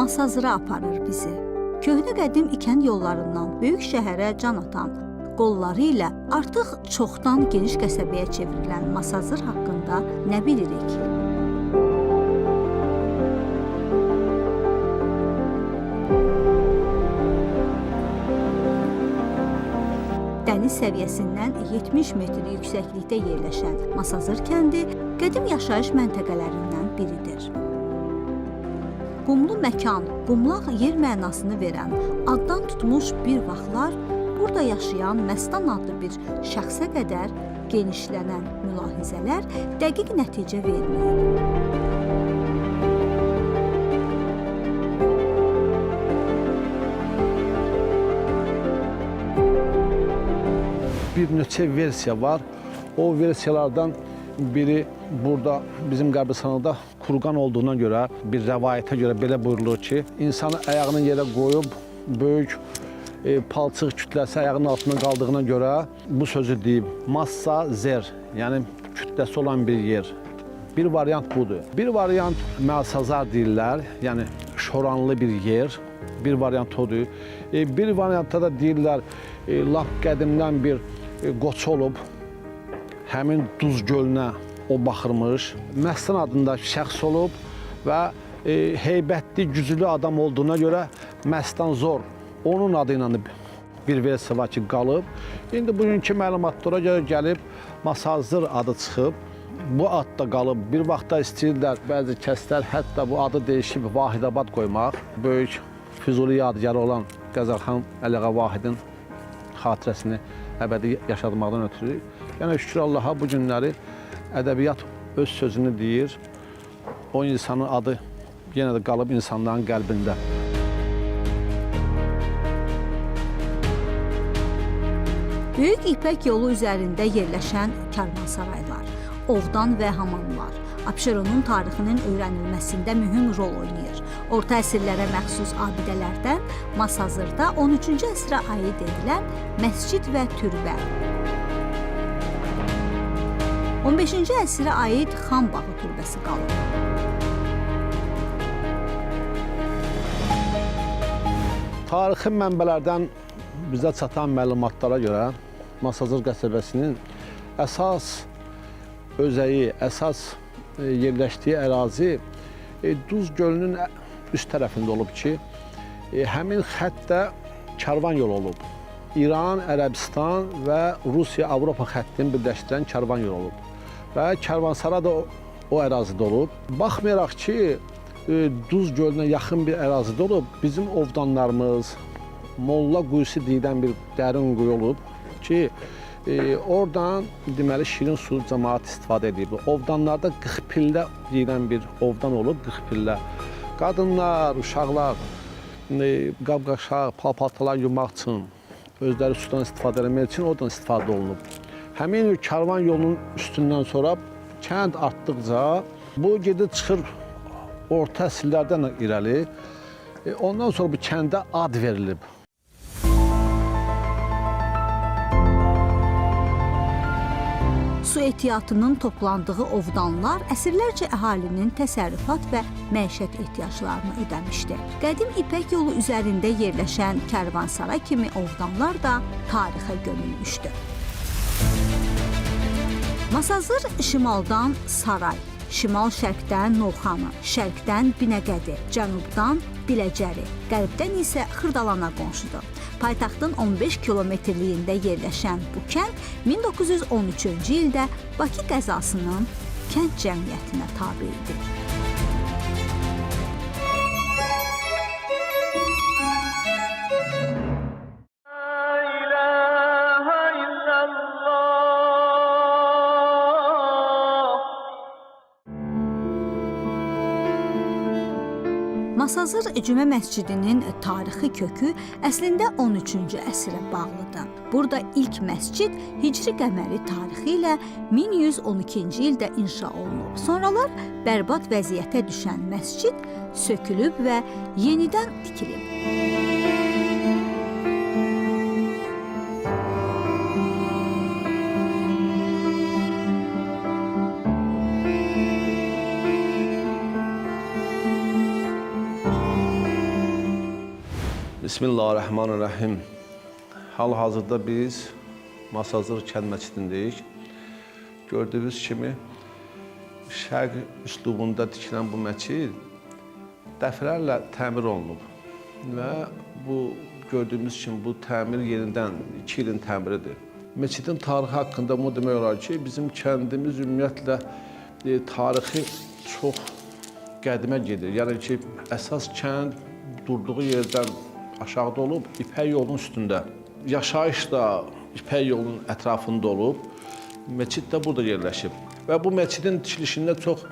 Masazıra aparır bizi. Köhnə qədim ikən yollarından böyük şəhərə can atan qolları ilə artıq çoxdan geniş qəsəbəyə çevrilən Masazır haqqında nə bilirik? Dəniz səviyyəsindən 70 metr yüksəklikdə yerləşən Masazır kəndi qədim yaşayış məntəqələrindən biridir. Qumlu məkan, qumlaq yer mənasını verən, addan tutmuş bir vaxtlar burada yaşayan Məstan adlı bir şəxsə qədər genişlənən mülahizələr dəqiq nəticə verməyib. Bir neçə versiya var. O versiyalardan biri burada bizim Qəbristanlıqda kurqan olduğuna görə, bir rəvayətə görə belə buyurulur ki, insanı ayağını yerə qoyub böyük palçıq kütləsi ayağının altında qaldığına görə bu sözü deyib. Massa zer, yəni kütləsi olan bir yer. Bir variant budur. Bir variant Məsazar deyirlər, yəni şoranlı bir yer. Bir variant odur. Bir variantda da deyirlər, lap qədimdən bir qoç olub, həmin Duz gölünə o baxırmış. Məstan adında şəxs olub və heybətli, güclü adam olduğuna görə Məstan Zor onun adı ilə bir versiya var ki, qalıb. İndi bugünkü məlumatlara görə gəlib Masazır adı çıxıb. Bu ad da qalıb. Bir vaxtda istəyirlər bəzi kəslər hətta bu adı dəyişib Vahidabad qoymaq. Böyük Füzuli yadigarı olan Qəzərxan Əliağa Vahidin xatirəsini əbədi yaşadmaqdan ötürü. Yəni şükür Allaha bu günləri ədəbiyyat öz sözünü deyir. O insanın adı yenə də qalıb insanların qəlbində. Böyük İpək yolu üzərində yerləşən karvansaraylar, ovdan və hamanlar Abşeronun tarixinin öyrənilməsində mühüm rol oynayır. Orta əsrlərə məxsus abidələrdən Masazırda 13-cü əsrə aid edilən məscid və türbə, 15-ci əsrə aid Xan bağı türbəsi qalıb. Tarixi mənbələrdən bizə çatan məlumatlara görə Masazır qəsəbəsinin əsas özəyi, əsas yerləşdiyi ərazi Duz gölünün üst tərəfində olub ki, həmin xəttdə karvan yolu olub. İran, Ərəbistan və Rusiya, Avropa xəttini birləşdirən karvan yolu olub. Və karvansara da o ərazidə olub. Baxmayaraq ki, Duz gölünə yaxın bir ərazidə olub, bizim ovdanlarımız, Molla quyusu deyilən bir dərin quyu olub ki, oradan deməli şirin su cəmaat istifadə edib. Ovdanlarda qıxpillə deyilən bir ovdan olub, qıxpillə. Qadınlar, uşaqlar, qab-qaşaq, paltarlar yumaq üçün, özləri sudan istifadə etmək üçün oradan istifadə olunub. Həmin karvan yolunun üstündən sonra kənd artdıqca bu gedib çıxır orta əsrlərdən irəli. Ondan sonra bu kəndə ad verilib. Su ehtiyatının toplandığı ovdanlar əsrlərcə əhalinin təsərrüfat və məişət ehtiyaclarını ödəmişdi. Qədim İpək yolu üzərində yerləşən kərvansaray kimi ovdanlar da tarixə gömülmüşdü. Masazır şimaldan Saray, şimal-şərqdən Novxanı, şərqdən Binəqədi, cənubdan Biləcəri, qərbdən isə Xırdalana qonşudur. Paytaxtın 15 kilometrliyində yerləşən bu kənd 1913-cü ildə Bakı qəzasının kənd cəmiyyətinə tabe idi. Masazır Cümə məscidinin tarixi kökü əslində 13-cü əsrə bağlıdır. Burada ilk məscid Hicri qəməri tarixi ilə 1112-ci ildə inşa olunub. Sonralar bərbad vəziyyətə düşən məscid sökülüb və yenidən tikilib. Bismillahirrahmanirrahim. Hal-hazırda biz Masazır kənd məscidindəyik. Gördüyünüz kimi şərq üslubunda tikilən bu məscid dəfələrlə təmir olunub və bu gördüyümüz kimi bu təmir yenidən 2 ilin təmiridir. Məscidin tarixi haqqında bunu demək olar ki, bizim kəndimiz ümumiyyətlə tarixi çox qədimə gedir. Yəni ki, əsas kənd durduğu yerdən aşağıda olub, İpək yolunun üstündə. Yaşayış da İpək yolunun ətrafında olub, məscid də burada yerləşib. Və bu məscidin tikilişində çox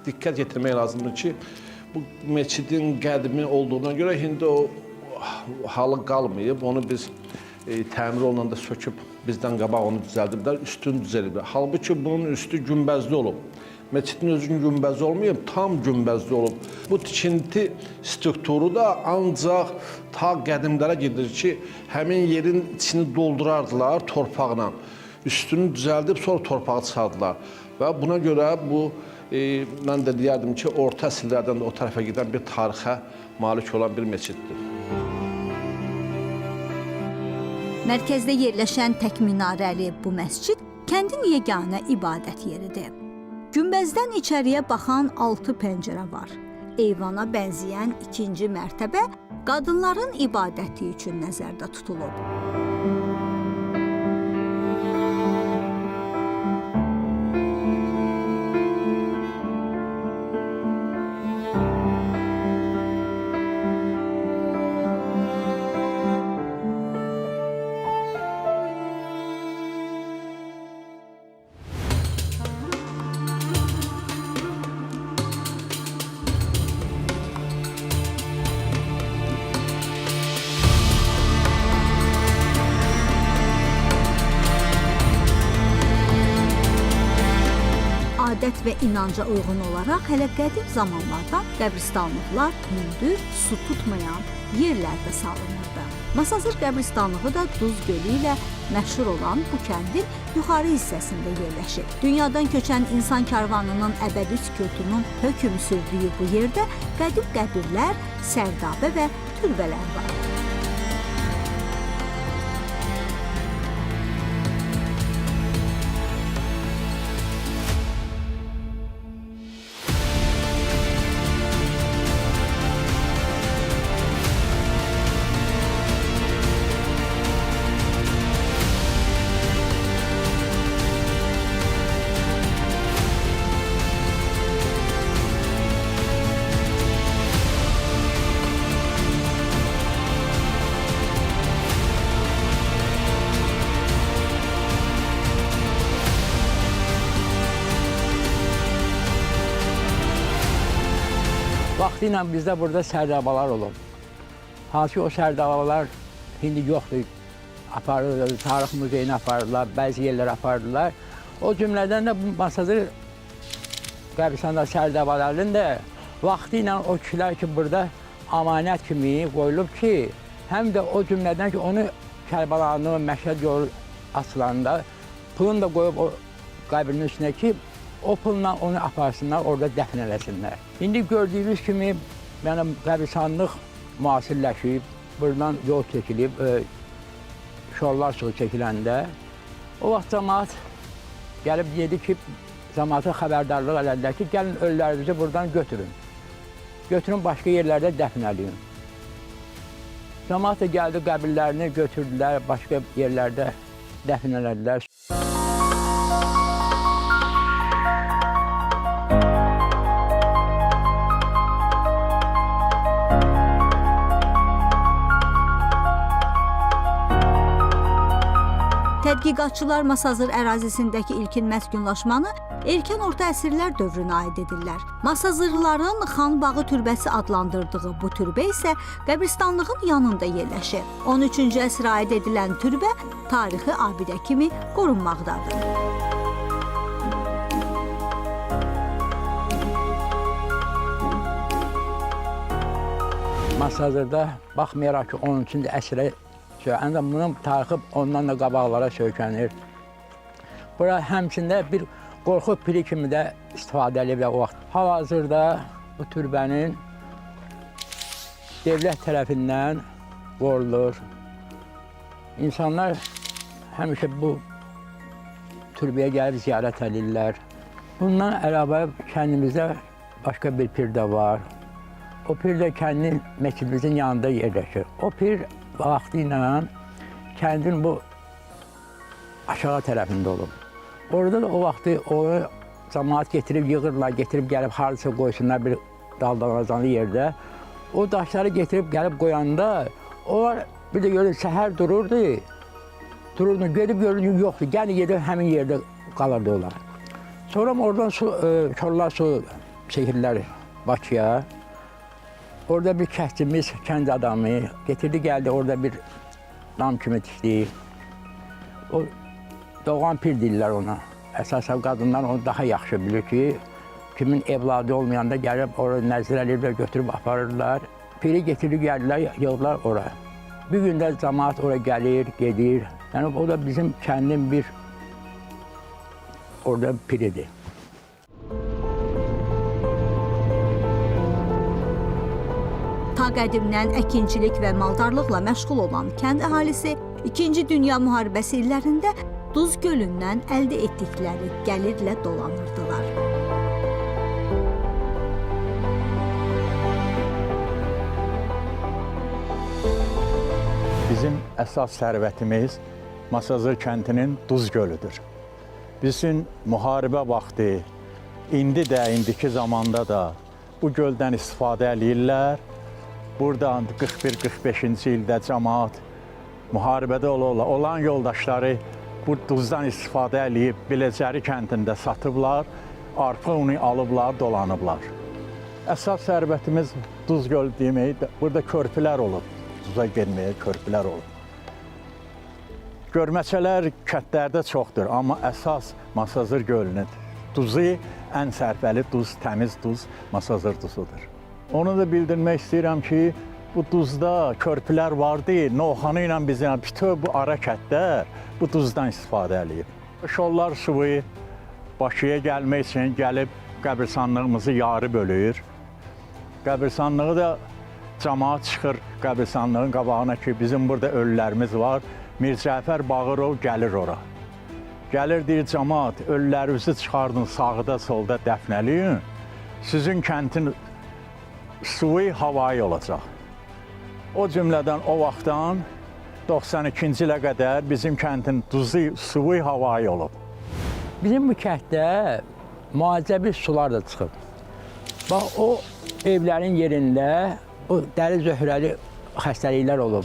diqqət yetirmək lazımdır ki, bu məscidin qədimi olduğuna görə indi o halı qalmayıb, onu biz təmir olunanda söküb, bizdən qabaq onu düzəldiblər, üstünü düzəliblər. Halbuki bunun üstü günbəzli olub. Məscidin özünün günbəzi olmayıb, tam günbəzli olub. Bu tikinti strukturu da ancaq ta qədimlərə gedir ki, həmin yerin içini doldurardılar torpaqla. Üstünü düzəldib, sonra torpağı çıxardılar. Və buna görə bu, mən də deyərdim ki, orta əsrlərdən də o tərəfə gedən bir tarixə malik olan bir məsciddir. Mərkəzdə yerləşən tək minarəli bu məscid kəndin yeganə ibadət yeridir. Günbəzdən içəriyə baxan 6 pəncərə var. Eyvana bənzəyən 2-ci mərtəbə qadınların ibadəti üçün nəzərdə tutulub. Adət və inanca uyğun olaraq hələ qədim zamanlardan qəbristanlıqlar hündür, su tutmayan yerlərdə salınırdı. Masazır qəbristanlığı da Duz gölü ilə məşhur olan bu kəndin yuxarı hissəsində yerləşir. Dünyadan köçən insan karvanının əbədi sükutunun hökm sürdüyü bu yerdə qədim qəbirlər, sərdabə və türbələr var. Vaxtilə bizdə burada sərdabalar olub. Hansı ki, o sərdabalar indi yoxdur. Aparırlar, tarix muzeyini aparırlar, bəzi yerlərə aparırlar. O cümlədən də bu Masazır qəbristanında sərdabaların da vaxtilə o kişilər ki, burada amanət kimi qoyulub ki, həm də o cümlədən ki, onu Kərbəlanın Məşhəd yolu açılanda pulunu da qoyub o qəbrinin üstünə ki, o pulla onu aparsınlar, orada dəfn eləsinlər. İndi gördüyünüz kimi, mənim qəbristanlıq müasirləşib, buradan yol çəkilib, şorlar suyu çəkiləndə, o vaxt cəmaat gəlib dedi ki, cəmaata xəbərdarlıq elədilər ki, gəlin ölülərinizi buradan götürün. Götürün, başqa yerlərdə dəfn eləyin. Cəmaat da gəldi, qəbirlərini götürdülər, başqa yerlərdə dəfn elədilər. Tədqiqatçılar Masazır ərazisindəki ilkin məskunlaşmanı erkən orta əsrlər dövrünə aid edirlər. Masazırlıların Xanbağı türbəsi adlandırdığı bu türbə isə qəbristanlığın yanında yerləşir. 13-cü əsrə aid edilən türbə tarixi abidə kimi qorunmaqdadır. Masazırda baxmayaraq ki, 13-cü əsrə ancaq bunun tarixi ondan da qabaqlara söykənir. Bura həmçində bir qorxu pili kimi də istifadə edilib o vaxt. Hal-hazırda bu türbənin dövlət tərəfindən qorulur. İnsanlar həmişə bu türbəyə gəlib ziyarət edirlər. Bundan əlavə kəndimizdə başqa bir pir də var. O pir də kəndin məscidimizin yanında yerləşir. O pir vaxtı ilə kəndin bu aşağı tərəfində olub. Orada da o vaxtı o cəmaat getirib yığırlar, getirib gəlib harasa qoysunlar bir daldalanacaqlı yerdə. O daşları getirib gəlib qoyanda onlar bir də görür səhər dururdu. Gedib görünür yoxdur. Gəlin gedib həmin yerdə qalırdı onlar. Sonra oradan çollar su çəkirlər Bakıya. Orada bir kəndimiz, kənd adamı getirdi gəldi orada bir dam kimi tikdi. O doğan pir deyirlər ona. Əsasən qadınlar onu daha yaxşı bilir ki, kimin evladı olmayanda gəlib orada nəzir eləyirlər, götürüb aparırlar. Piri getirib gəlirlər, yığırlar ora. Bir gündə cəmaat ora gəlir, gedir. Yəni o da bizim kəndin bir orada piridir. Ta qədimdən əkinçilik və maldarlıqla məşğul olan kənd əhalisi 2-ci Dünya müharibəsi illərində Duz gölündən əldə etdikləri gəlirlə dolanırdılar. Bizim əsas sərvətimiz Masazır kəndinin Duz gölüdür. Bizim müharibə vaxtı, indi də, indiki zamanda da bu göldən istifadə eləyirlər. Buradan 41-45-ci ildə cəmaat müharibədə olan yoldaşları bu duzdan istifadə eləyib Biləcəri kəndində satıblar, arpa unu alıblar, dolanıblar. Əsas sərvətimiz Duz gölü demək, burada körpülər olub, Duza getməyə körpülər olub. Görməçələr kəndlərdə çoxdur, amma əsas Masazır gölünün duzu ən sərfəli duz, təmiz duz Masazır duzudur. Onu da bildirmək istəyirəm ki, bu duzda körpülər vardı, Novxanı ilə bizim bütün bu ara kəndlər bu duzdan istifadə eləyib. Şollar suyu Bakıya gəlmək üçün gəlib qəbirstanlığımızı yarı bölür. Qəbirstanlığı da cəmaat çıxır qəbirstanlığın qabağına ki, bizim burada ölülərimiz var. Mir Cəfər Bağırov gəlir ora. Gəlir deyir, cəmaat, ölülərinizi çıxardın, sağda, solda dəfn eləyin. Sizin kəndin suyu havayı olacaq. O cümlədən o vaxtdan 92-ci ilə qədər bizim kəndin duzu, suyu havayı olub. Bizim bu kənddə müalicəvi sular da çıxıb. Bax, o evlərin yerində o dəri zöhrəli xəstəliklər olub.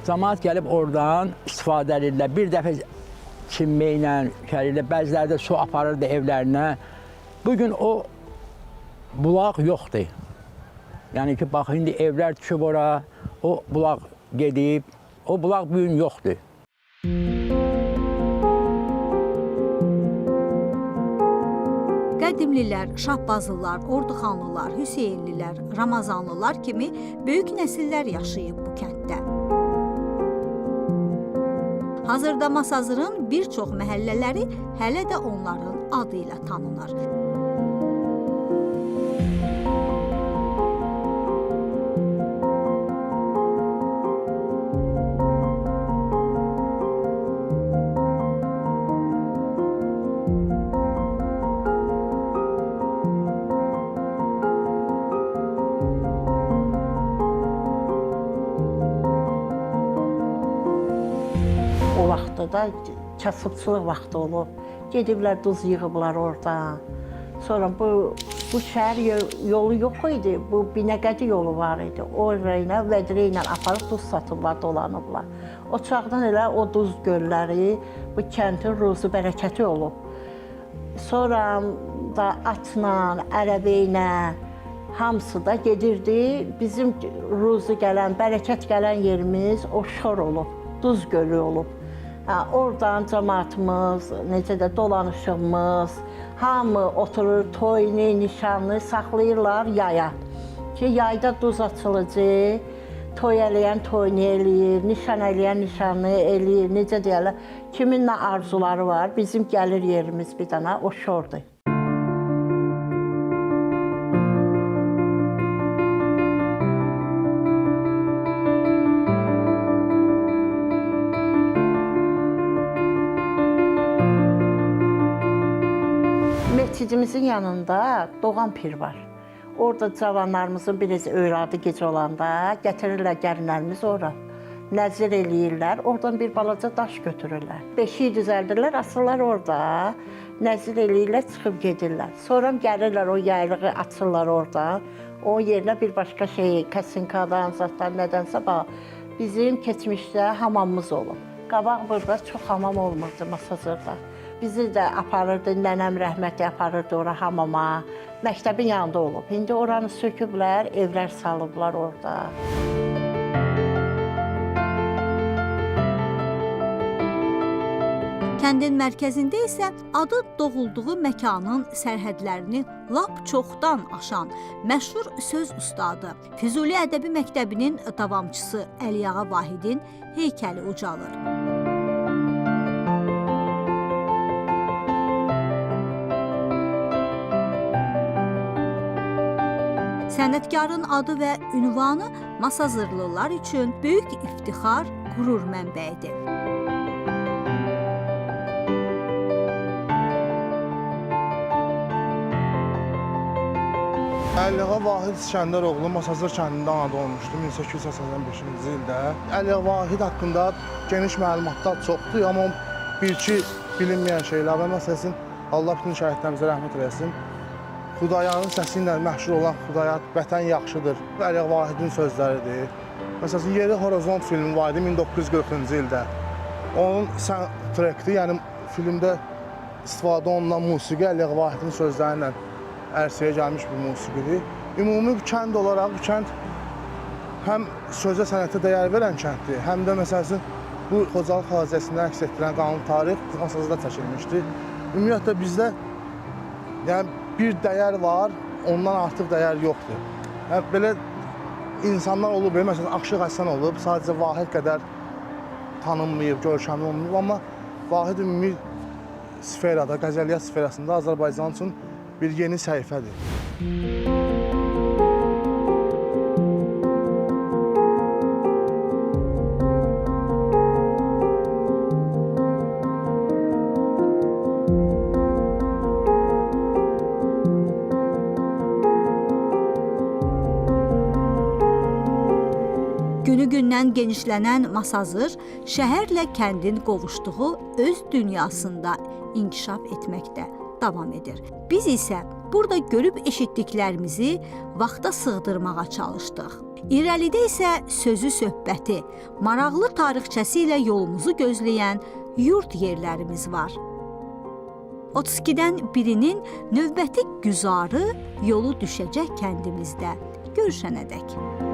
Cəmaat gəlib oradan istifadə edirlər. Bir dəfə çinməklə, kəlirlə, bəziləri də su aparırdı evlərinə. Bugün o bulaq yoxdur. Yəni ki, bax, indi evlər düşüb ora, o bulaq gedib, o bulaq bugün yoxdur. Qədimlilər, Şahbazlılar, Orduxanlılar, Hüseynlilər, Ramazanlılar kimi böyük nəsillər yaşayıb bu kənddə. Hazırda Masazırın bir çox məhəllələri hələ də onların adı ilə tanınır. O vaxtda da kasıbçılıq vaxtı olub. Gediblər duz yığıblar oradan. Sonra bu şəhər yolu yox idi. Bu Binəqədi yolu var idi. O ilə, Vədrə ilə aparıb duz satıblar, dolanıblar. O çağdan elə o duz gölləri bu kəndin ruzu bərəkəti olub. Sonra da atla, ərəbə ilə hamısı da gedirdi. Bizim ruzu gələn, bərəkət gələn yerimiz o Şor olub, Duz gölü olub. Oradan cəmaatımız, necə də dolanışığımız, hamı oturur, toyunu, nişanlı saxlayırlar yaya. Ki, yayda duz açılıcı, toy eləyən toyunu eləyir, nişan eləyən nişanı eləyir, necə deyərlər. Kimin nə arzuları var, bizim gəlir yerimiz bir dənə o Şordur. Keçidimizin yanında Doğan Pir var. Orada cavanlarımızın birisi öyradı gecə olanda gətirirlər gəlinlərimiz ora. Nəzir eləyirlər, oradan bir balaca daş götürürlər. Beşiyi düzəldirlər, asırlar orada. Nəzir eləyirlər, çıxıb gedirlər. Sonra gəlirlər o yaylığı açırlar orada. O yerinə bir başqa şey, kasinkadan, zatdan, nədənsə bax. Bizim keçmişdə hamamımız olub. Qabaq burada çox hamam olmurdu Masazırda. Bizi də aparırdı, nənəm rəhmətli aparırdı ora hamama. Məktəbin yanında olub. İndi oranı söküblər, evlər salıblar orada. Kəndin mərkəzində isə adı doğulduğu məkanın sərhədlərini lap çoxdan aşan məşhur söz ustadı, Füzuli Ədəbi Məktəbinin davamçısı Əliağa Vahidin heykəli ucalır. Sənətkarın adı və ünvanı Masazırlılar üçün böyük iftixar, qürur mənbəyidir. Əliağa Vahid İskəndəroğlu Masazır kəndində anadan olmuşdu 1885-ci ildə. Əliağa Vahid haqqında geniş məlumatlar çoxdur, amma bir-iki bilinməyən şeylər var. Məsələn, Allah bütün şəhidlərimizə rəhmət eləsin. Xudayarın səsi ilə məşhur olan Xudayar vətən yaxşıdır. Əliağa Vahidin sözləridir. Məsələn, Yeri Horizont filmi var idi 1940-cı ildə. Onun soundtrackdir, yəni filmdə istifadə olunan musiqi Əliağa Vahidin sözləri ilə ərsəyə gəlmiş bir musiqidir. Ümumi bir kənd olaraq bu kənd həm sözə sənətə dəyər verən kənddir, həm də məsələn bu Xocalıq hadisəsində əks etdirən qanun tarix Masazırda çəkilmişdir. Ümumiyyətlə bizdə yəni bir dəyər var, ondan artıq dəyər yoxdur. Yəni belə insanlar olub, məsələn Aşıq Həsən olub, sadəcə Vahid qədər tanınmayıb, görkəmli olmayıb, amma Vahid ümumi sferada, qəzəliyyat sferasında Azərbaycan üçün bir yeni səhifədir. Günü-gündən genişlənən Masazır, şəhərlə kəndin qovuşduğu öz dünyasında inkişaf etməkdə davam edir. Biz isə burada görüb eşitdiklərimizi vaxta sığdırmağa çalışdıq. İrəlidə isə sözü söhbəti, maraqlı tarixçəsi ilə yolumuzu gözləyən yurd yerlərimiz var. 32-dən birinin növbəti güzarı yolu düşəcək kəndimizdə. Görüşənədək.